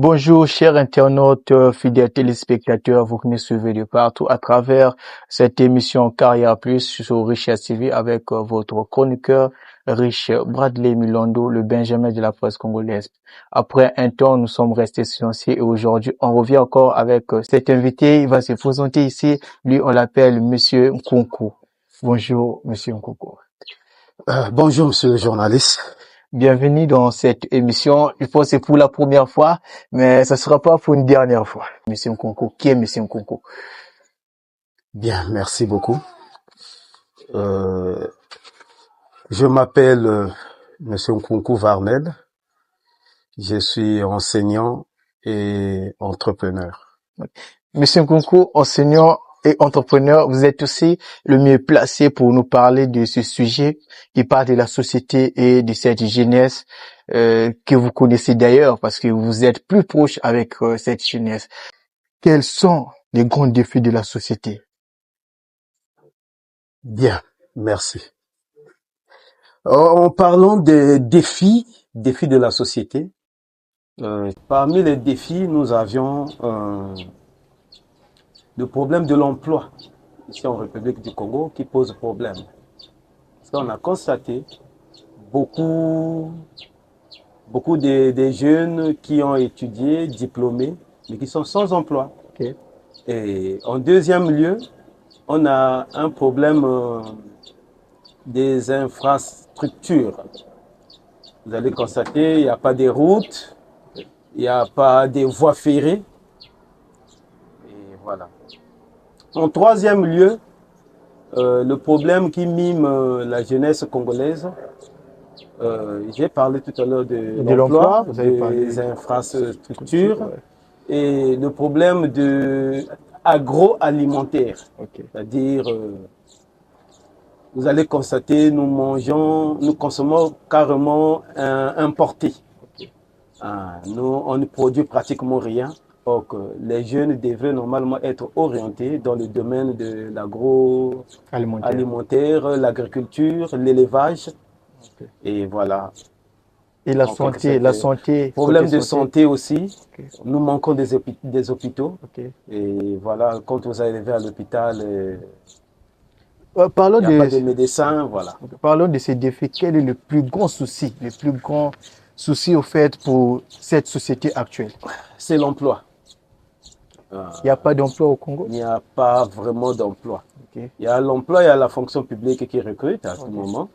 Bonjour, chers internautes, fidèles téléspectateurs, vous qui nous suivez de partout à travers cette émission Carrière Plus sur Richesse TV avec votre chroniqueur riche Bradley Milondo, le Benjamin de la presse congolaise. Après un temps, nous sommes restés silencieux et aujourd'hui, on revient encore avec cet invité. Il va se présenter ici. Lui, on l'appelle Monsieur Nkunku. Bonjour, Monsieur Nkunku. Bonjour, monsieur le journaliste. Bienvenue dans cette émission. Je pense que c'est pour la première fois, mais ça sera pas pour une dernière fois. Monsieur Nkunku, qui est Monsieur Nkunku? Bien, merci beaucoup. Je m'appelle monsieur Nkunku Varnel. Je suis enseignant et entrepreneur. Monsieur Nkunku, enseignant et entrepreneur, vous êtes aussi le mieux placé pour nous parler de ce sujet qui parle de la société et de cette jeunesse que vous connaissez d'ailleurs parce que vous êtes plus proche avec cette jeunesse. Quels sont les grands défis de la société? Bien, merci. En parlant des défis de la société, parmi les défis, nous avions le problème de l'emploi ici en République du Congo qui pose problème. Parce qu'on a constaté beaucoup des jeunes qui ont étudié, diplômés, mais qui sont sans emploi. Okay. Et en deuxième lieu, on a un problème des infrastructures. Vous allez constater, il n'y a pas de routes, il n'y a pas de voies ferrées. Et voilà. En troisième lieu, le problème qui mime la jeunesse congolaise, j'ai parlé tout à l'heure de l'emploi, des infrastructures et le problème de agroalimentaire. Okay. C'est-à-dire, vous allez constater, nous consommons carrément importé. Okay. Nous, on ne produit pratiquement rien. Donc, les jeunes devraient normalement être orientés dans le domaine de l'agroalimentaire, l'agriculture, l'élevage. Okay. Et voilà. Et la santé. Problème de santé aussi. Okay. Nous manquons des hôpitaux. Okay. Et voilà, quand vous arrivez à l'hôpital, parlons il n'y a pas de médecins, voilà. Parlons de ces défis. Quel est le plus grand souci, au fait pour cette société actuelle? C'est l'emploi. Il n'y a pas d'emploi au Congo? Il n'y a pas vraiment d'emploi. Okay. Il y a l'emploi, il y a la fonction publique qui recrute à ce moment.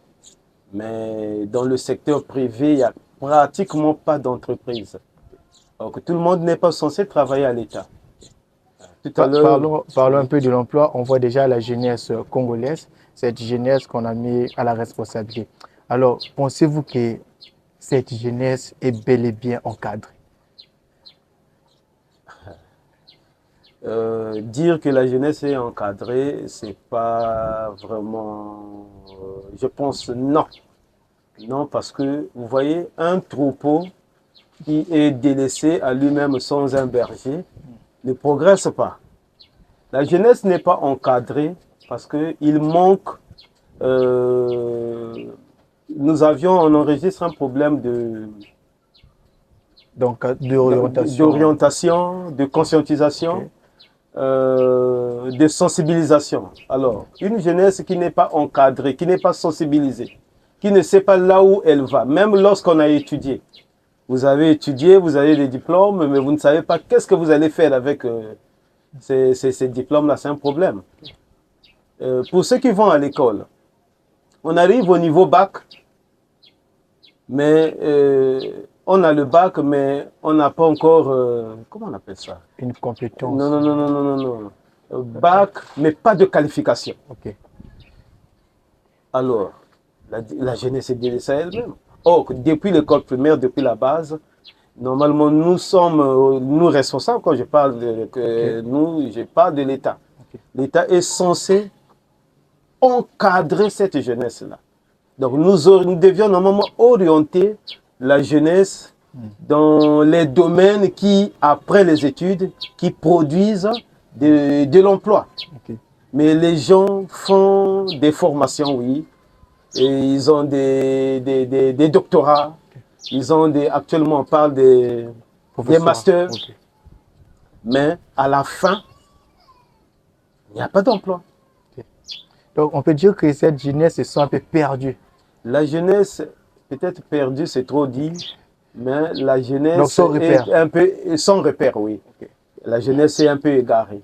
Mais dans le secteur privé, il n'y a pratiquement pas d'entreprise. Donc tout le monde n'est pas censé travailler à l'État. Parlons un peu de l'emploi. On voit déjà la jeunesse congolaise, cette jeunesse qu'on a mis à la responsabilité. Alors, pensez-vous que cette jeunesse est bel et bien encadrée? Dire que la jeunesse est encadrée, c'est pas vraiment... je pense non. Non, parce que vous voyez, un troupeau qui est délaissé à lui-même sans un berger ne progresse pas. La jeunesse n'est pas encadrée parce qu'il manque... on enregistre un problème d'orientation, de conscientisation. Okay. De sensibilisation. Alors, une jeunesse qui n'est pas encadrée, qui n'est pas sensibilisée, qui ne sait pas là où elle va, même lorsqu'on a étudié. Vous avez étudié, vous avez des diplômes, mais vous ne savez pas qu'est-ce que vous allez faire avec ces diplômes-là, c'est un problème. Pour ceux qui vont à l'école, on arrive au niveau bac, mais on a le bac, mais on n'a pas encore... comment on appelle ça? Une compétence. Non. Bac, mais pas de qualification. Okay. Alors, la jeunesse est délaissée à elle-même. Or, depuis l'école primaire, depuis la base, normalement, nous sommes, nous responsables, quand je parle je parle de l'État. Okay. L'État est censé encadrer cette jeunesse-là. Donc, nous devions normalement orienter la jeunesse dans les domaines qui, après les études, qui produisent de l'emploi. Okay. Mais les gens font des formations, oui, et ils ont des doctorats, ils ont actuellement on parle des des masters, Ok. mais à la fin, il n'y a pas d'emploi. Donc, on peut dire que cette jeunesse se sent un peu perdue. La jeunesse, peut-être perdue, c'est trop dit, mais la Donc, jeunesse sans repère. est un peu sans repère, oui. Ok. La jeunesse est un peu égarée.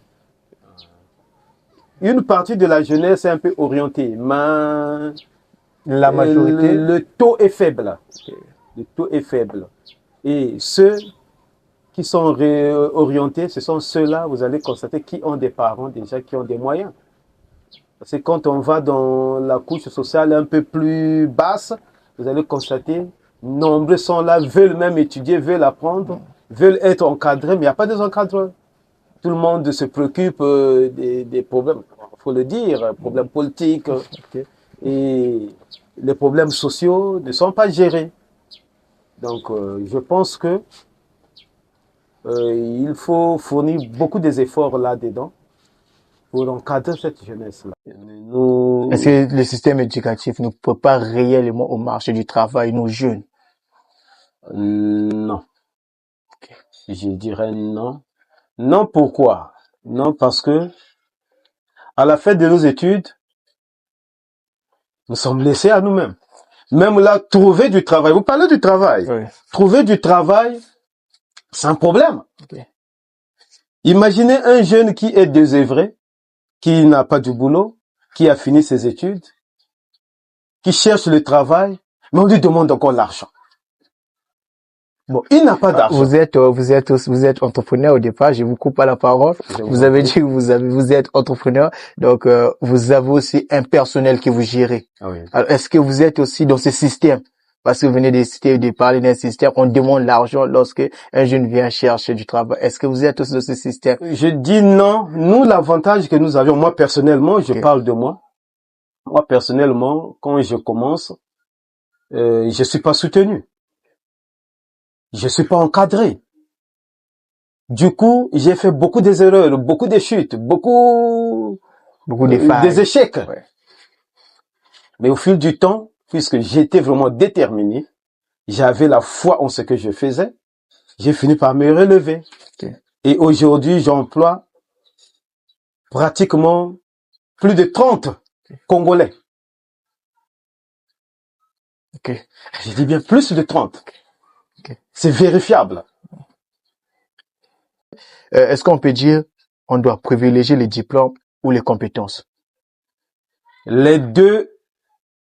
Une partie de la jeunesse est un peu orientée, mais La majorité. le taux est faible. Ok. Le taux est faible. Et ceux qui sont orientés, ce sont ceux-là, vous allez constater, qui ont des parents déjà, qui ont des moyens. Parce que quand on va dans la couche sociale un peu plus basse, vous allez constater, nombreux sont là, veulent même étudier, veulent apprendre, veulent être encadrés, mais il n'y a pas des encadreurs. Tout le monde se préoccupe des problèmes, il faut le dire, problèmes politiques, Ok. et les problèmes sociaux ne sont pas gérés. Donc, je pense que il faut fournir beaucoup d'efforts là-dedans pour encadrer cette jeunesse-là. Est-ce que le système éducatif ne prépare réellement au marché du travail nos jeunes? Non. Je dirais non. Non, pourquoi? Non, parce que à la fin de nos études, nous sommes laissés à nous-mêmes. Même là, trouver du travail. Vous parlez du travail. Oui. Trouver du travail, c'est un problème. Ok. Imaginez un jeune qui est désœuvré, qui n'a pas du boulot, qui a fini ses études, qui cherche le travail, mais on lui demande encore l'argent. Bon, il n'a pas d'argent. Vous êtes entrepreneur au départ. Je vous coupe pas la parole. Vous avez dit que vous êtes entrepreneur. Donc, vous avez aussi un personnel que vous gérez. Ah oui. Alors, est-ce que vous êtes aussi dans ce système? Parce que vous venez de parler d'un système, on demande l'argent lorsque un jeune vient chercher du travail. Est-ce que vous êtes aussi dans ce système? Je dis non. Nous, l'avantage que nous avions, moi personnellement, je parle de moi. Moi personnellement, quand je commence, je suis pas soutenu. Je suis pas encadré. Du coup, j'ai fait beaucoup d'erreurs, beaucoup de chutes, beaucoup Beaucoup de failles. des échecs. Ouais. Mais au fil du temps, puisque j'étais vraiment déterminé, j'avais la foi en ce que je faisais, j'ai fini par me relever. Ok. Et aujourd'hui, j'emploie pratiquement plus de 30 Congolais. Ok. Je dis bien plus de 30. Ok. C'est vérifiable. Est-ce qu'on peut dire on doit privilégier les diplômes ou les compétences? Les deux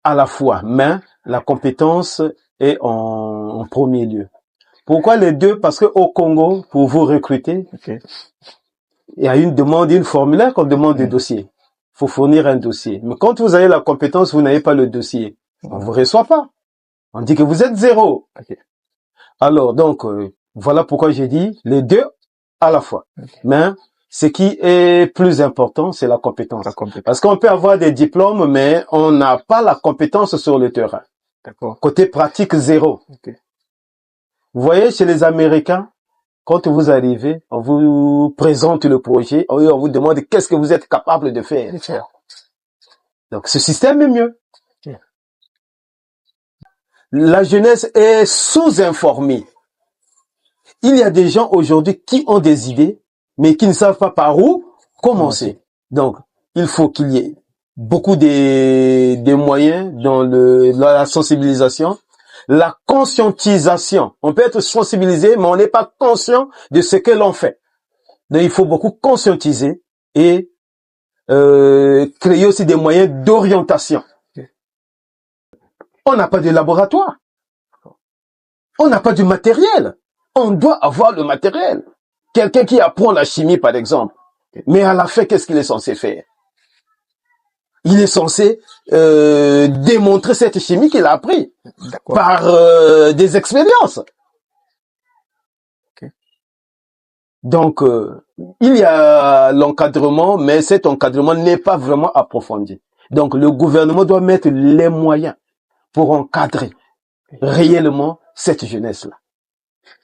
à la fois, mais la compétence est en premier lieu. Pourquoi les deux? Parce que au Congo, pour vous recruter, Ok. il y a une demande, une formulaire qu'on demande des dossiers. Il faut fournir un dossier. Mais quand vous avez la compétence, vous n'avez pas le dossier. On vous reçoit pas. On dit que vous êtes zéro. Ok. Alors, donc, voilà pourquoi j'ai dit les deux à la fois. Ok. Mais ce qui est plus important, c'est la compétence. La compétence. Parce qu'on peut avoir des diplômes, mais on n'a pas la compétence sur le terrain. D'accord. Côté pratique, zéro. Ok. Vous voyez, chez les Américains, quand vous arrivez, on vous présente le projet, on vous demande qu'est-ce que vous êtes capable de faire. Donc, ce système est mieux. Ok. La jeunesse est sous-informée. Il y a des gens aujourd'hui qui ont des idées, mais qui ne savent pas par où commencer. Donc, il faut qu'il y ait beaucoup de moyens dans la sensibilisation, la conscientisation. On peut être sensibilisé, mais on n'est pas conscient de ce que l'on fait. Donc, il faut beaucoup conscientiser et créer aussi des moyens d'orientation. On n'a pas de laboratoire. On n'a pas de matériel. On doit avoir le matériel. Quelqu'un qui apprend la chimie, par exemple. Mais à la fin, qu'est-ce qu'il est censé faire? Il est censé démontrer cette chimie qu'il a appris par des expériences. Okay. Donc, il y a l'encadrement, mais cet encadrement n'est pas vraiment approfondi. Donc, le gouvernement doit mettre les moyens pour encadrer réellement cette jeunesse-là.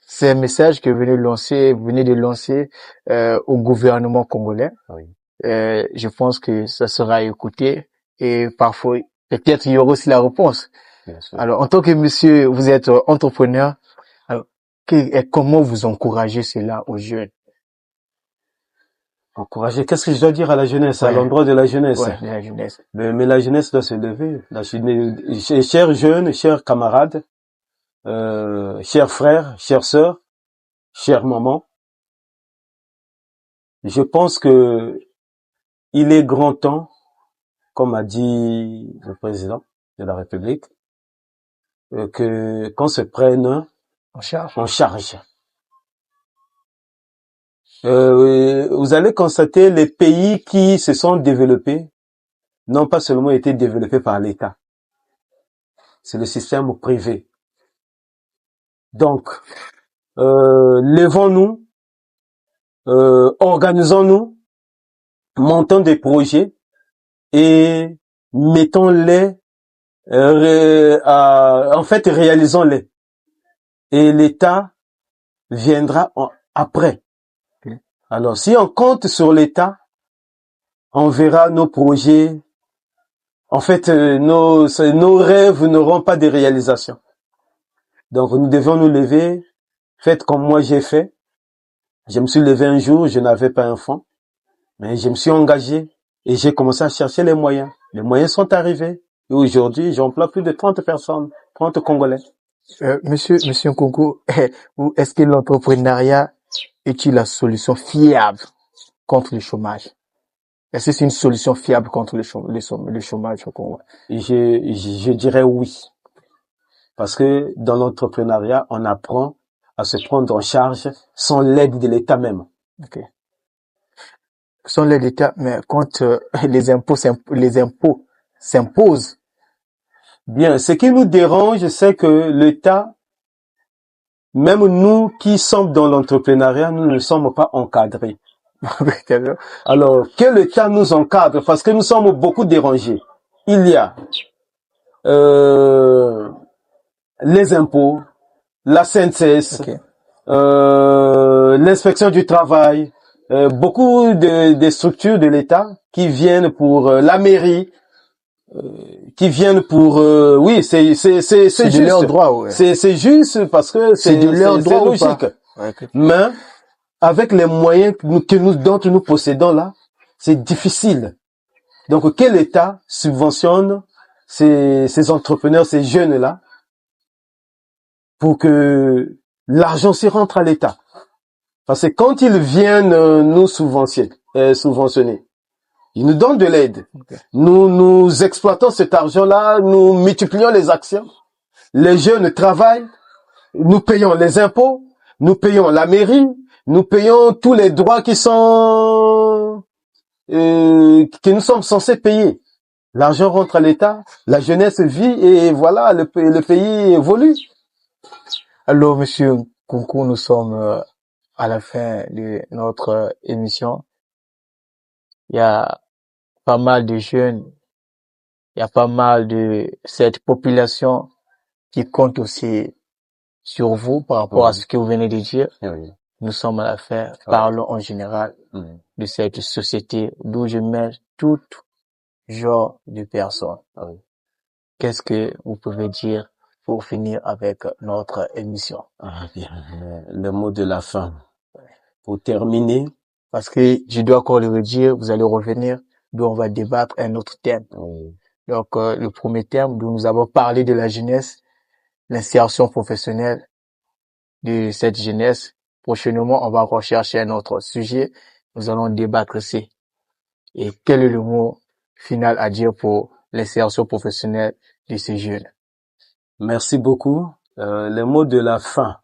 C'est un message que vous venez de lancer au gouvernement congolais. Oui. Je pense que ça sera écouté et parfois, peut-être il y aura aussi la réponse. Alors, en tant que monsieur, vous êtes entrepreneur, alors, Et comment vous encouragez cela aux jeunes? Encourager. Qu'est-ce que je dois dire à la jeunesse, à Ouais. l'endroit de la jeunesse? Ouais, de la jeunesse. Mais la jeunesse doit se lever. Chers jeunes, chers camarades, chers frères, chères sœurs, chères mamans, je pense que il est grand temps, comme a dit le président de la République, qu'on se prenne En charge. en charge. Vous allez constater les pays qui se sont développés n'ont pas seulement été développés par l'État. C'est le système privé. Donc, levons-nous, organisons-nous, montons des projets et mettons-les, en fait, réalisons-les. Et l'État viendra après. Okay. Alors, si on compte sur l'État, on verra nos projets. En fait, nos rêves n'auront pas de réalisation. Donc, nous devons nous lever. Faites comme moi j'ai fait. Je me suis levé un jour, je n'avais pas un fonds, mais je me suis engagé et j'ai commencé à chercher les moyens. Les moyens sont arrivés. Et aujourd'hui, j'emploie plus de 30 personnes, 30 Congolais. Monsieur Nkunku, est-ce que l'entrepreneuriat est-il la solution fiable contre le chômage? Est-ce que c'est une solution fiable contre le chômage au Congo? Je dirais oui. Parce que dans l'entrepreneuriat, on apprend à se prendre en charge sans l'aide de l'État même. Okay. Sans l'aide de l'État, mais quand les impôts s'imposent. Bien, ce qui nous dérange, c'est que l'État, même nous qui sommes dans l'entrepreneuriat, nous ne sommes pas encadrés. Alors, que l'État nous encadre, parce que nous sommes beaucoup dérangés. Il y a les impôts, la CNCS, Okay. l'inspection du travail, beaucoup de structures de l'État qui viennent pour la mairie, qui viennent pour oui, c'est juste de leur droit, ouais. C'est juste parce que c'est de leur droit logique. Okay. Mais avec les moyens dont nous possédons là, c'est difficile. Donc que l'État subventionne ces entrepreneurs, ces jeunes là, pour que l'argent se rentre à l'État. Parce que quand ils viennent nous subventionner, ils nous donnent de l'aide. Okay. Nous exploitons cet argent-là, nous multiplions les actions. Les jeunes travaillent, nous payons les impôts, nous payons la mairie, nous payons tous les droits que nous sommes censés payer. L'argent rentre à l'État, la jeunesse vit et voilà, le pays évolue. Alors, monsieur Nkunku, nous sommes à la fin de notre émission. Il y a pas mal de jeunes, il y a pas mal de cette population qui compte aussi sur vous par rapport à ce que vous venez de dire. Oui. Nous sommes à la fin. Parlons en général de cette société d'où je mets tout genre de personnes. Qu'est-ce que vous pouvez dire pour finir avec notre émission? Bien. Le mot de la fin. Pour terminer. Parce que je dois encore le redire, vous allez revenir, d'où on va débattre un autre thème. Donc, le premier thème, d'où nous avons parlé de la jeunesse, l'insertion professionnelle de cette jeunesse. Prochainement, on va rechercher un autre sujet. Nous allons débattre ici. Et quel est le mot final à dire pour l'insertion professionnelle de ces jeunes? Merci beaucoup. Les mots de la fin.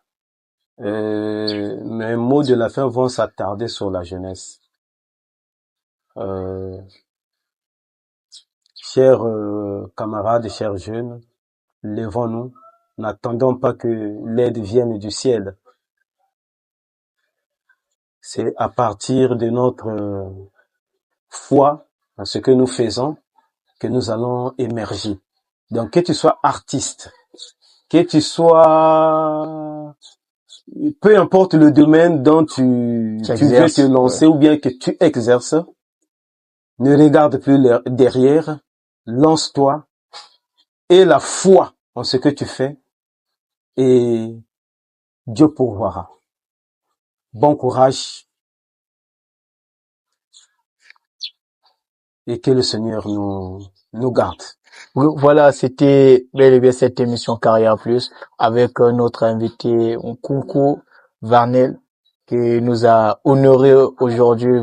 Mes mots de la fin vont s'attarder sur la jeunesse. Chers camarades, chers jeunes, levons-nous. N'attendons pas que l'aide vienne du ciel. C'est à partir de notre foi dans ce que nous faisons que nous allons émerger. Donc, que tu sois artiste, que tu sois, peu importe le domaine dont tu veux te lancer ou bien que tu exerces, ne regarde plus derrière, lance-toi et la foi en ce que tu fais et Dieu pourvoira. Bon courage et que le Seigneur nous garde. Oui, voilà, c'était bel et bien cette émission Carrière Plus avec notre invité Nkunku Varnel qui nous a honoré aujourd'hui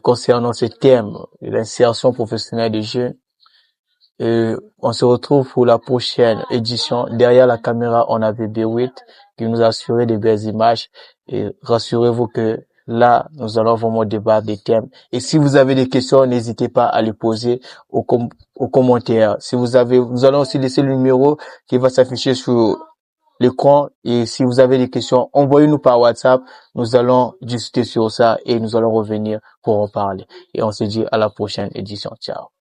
concernant ce thème, l'insertion professionnelle des jeunes. Et on se retrouve pour la prochaine édition. Derrière la caméra, on avait B8 qui nous a assuré des belles images. Et rassurez-vous que là, nous allons vraiment débattre des thèmes. Et si vous avez des questions, n'hésitez pas à les poser aux commentaires. Si vous avez, nous allons aussi laisser le numéro qui va s'afficher sur l'écran. Et si vous avez des questions, envoyez-nous par WhatsApp. Nous allons discuter sur ça et nous allons revenir pour en parler. Et on se dit à la prochaine édition. Ciao.